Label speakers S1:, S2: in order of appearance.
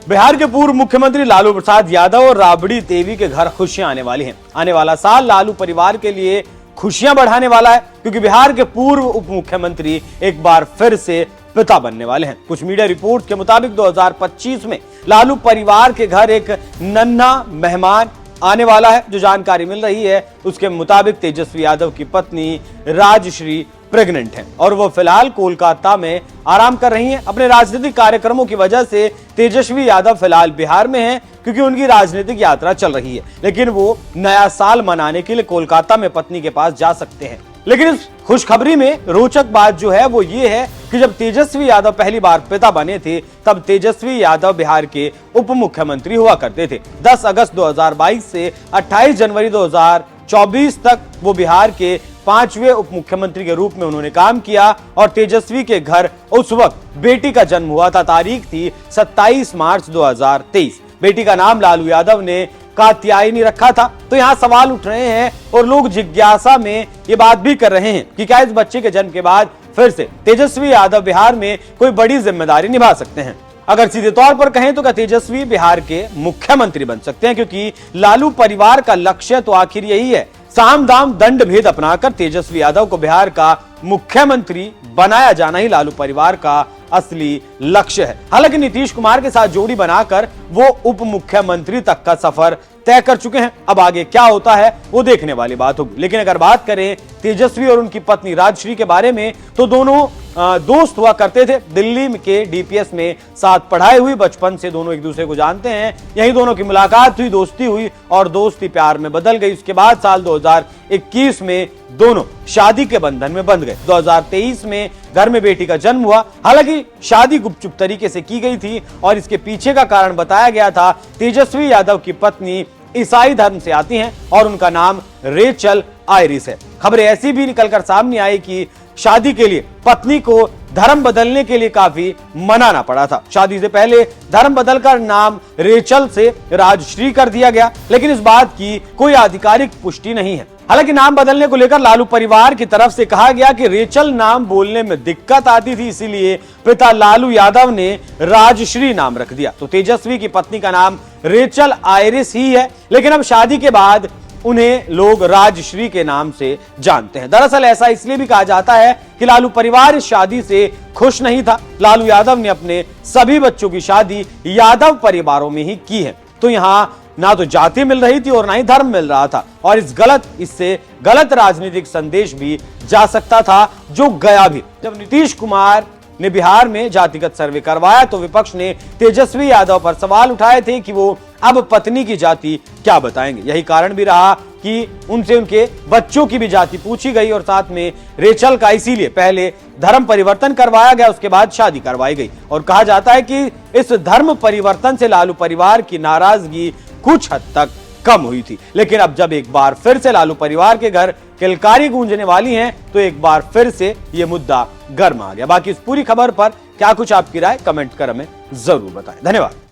S1: बिहार के पूर्व मुख्यमंत्री लालू प्रसाद यादव और राबड़ी देवी के घर खुशियां आने वाली हैं। आने वाला साल लालू परिवार के लिए खुशियां बढ़ाने वाला है, क्योंकि बिहार के पूर्व उप मुख्यमंत्री एक बार फिर से पिता बनने वाले हैं। कुछ मीडिया रिपोर्ट के मुताबिक 2025 में लालू परिवार के घर एक नन्हा मेहमान आने वाला है। जो जानकारी मिल रही है उसके मुताबिक तेजस्वी यादव की पत्नी राजश्री प्रेग्नेंट हैं और वो फिलहाल कोलकाता में आराम कर रही हैं। अपने राजनीतिक कार्यक्रमों की वजह से तेजस्वी यादव फिलहाल बिहार में हैं, क्योंकि उनकी राजनीतिक यात्रा चल रही है, लेकिन वो नया साल मनाने के लिए कोलकाता में पत्नी के पास जा सकते हैं। लेकिन इस खुशखबरी में रोचक बात जो है वो ये है कि जब तेजस्वी यादव पहली बार पिता बने थे तब तेजस्वी यादव बिहार के उप मुख्यमंत्री हुआ करते थे। 10 अगस्त 2022 से 28 जनवरी 2024 तक वो बिहार के 5वें उप मुख्यमंत्री के रूप में उन्होंने काम किया और तेजस्वी के घर उस वक्त बेटी का जन्म हुआ था। तारीख थी 27 मार्च 2023। बेटी का नाम लालू यादव ने कात्यायनी रखा था। तो यहाँ सवाल उठ रहे हैं और लोग जिज्ञासा में ये बात भी कर रहे हैं कि क्या इस बच्चे के जन्म के बाद फिर से तेजस्वी यादव बिहार में कोई बड़ी जिम्मेदारी निभा सकते हैं। अगर सीधे तौर पर कहें तो क्या तेजस्वी बिहार के मुख्यमंत्री बन सकते हैं, क्योंकि लालू परिवार का लक्ष्य तो आखिर यही है, साम दाम दंड भेद अपनाकर तेजस्वी यादव को बिहार का मुख्यमंत्री बनाया जाना ही लालू परिवार का असली लक्ष्य है। हालांकि नीतीश कुमार के साथ जोड़ी बनाकर वो उप मुख्यमंत्री तक का सफर तय कर चुके हैं। अब आगे क्या होता है वो देखने वाली बात होगी। लेकिन अगर बात करें तेजस्वी और उनकी पत्नी राजश्री के बारे में तो दोनों दोस्त हुआ करते थे। दिल्ली के डीपीएस में साथ पढ़ाई हुई, बचपन से दोनों एक दूसरे को जानते हैं। यही दोनों की मुलाकात हुई, दोस्ती हुई और दोस्ती प्यार में बदल गई। उसके बाद साल 2021 में दोनों शादी के बंधन में बंध गए। 2023 में घर में बेटी का जन्म हुआ। हालांकि शादी गुपचुप तरीके से की गई थी और इसके पीछे का कारण बताया गया था। तेजस्वी यादव की पत्नी ईसाई धर्म से आती हैं और उनका नाम रेचल आयरिस है। खबरें ऐसी भी निकलकर सामने आई कि शादी के लिए पत्नी को धर्म बदलने के लिए काफी मनाना पड़ा था। शादी से पहले धर्म बदलकर नाम रेचल से राजश्री कर दिया गया, लेकिन इस बात की कोई आधिकारिक पुष्टि नहीं है। हालांकि नाम बदलने को लेकर लालू परिवार की तरफ से कहा गया कि रेचल नाम बोलने में दिक्कत आती थी, इसीलिए पिता लालू यादव ने राजश्री नाम रख दिया। तो तेजस्वी की पत्नी का नाम रेचल आयरिस ही है, लेकिन अब शादी के बाद उन्हें लोग राजश्री के नाम से जानते हैं। दरअसल ऐसा इसलिए भी कहा जाता है कि लालू परिवार इस शादी से खुश नहीं था। लालू यादव ने अपने सभी बच्चों की शादी यादव परिवारों में ही की है। तो यहाँ ना तो जाति मिल रही थी और ना ही धर्म मिल रहा था, और इससे गलत राजनीतिक संदेश भी जा सकता था, जो गया भी। जब नीतीश कुमार ने बिहार में जातिगत सर्वे करवाया तो विपक्ष ने तेजस्वी यादव पर सवाल उठाए थे कि वो अब पत्नी की जाति क्या बताएंगे। यही कारण भी रहा कि उनसे उनके बच्चों की भी जाति पूछी गई और साथ में रेचल का इसीलिए पहले धर्म परिवर्तन करवाया गया, उसके बाद शादी करवाई गई। और कहा जाता है कि इस धर्म परिवर्तन से लालू परिवार की नाराजगी कुछ हद तक कम हुई थी। लेकिन अब जब एक बार फिर से लालू परिवार के घर किलकारी गूंजने वाली हैं तो एक बार फिर से यह मुद्दा गर्म आ गया। बाकी इस पूरी खबर पर क्या कुछ आपकी राय कमेंट कर हमें जरूर बताएं। धन्यवाद।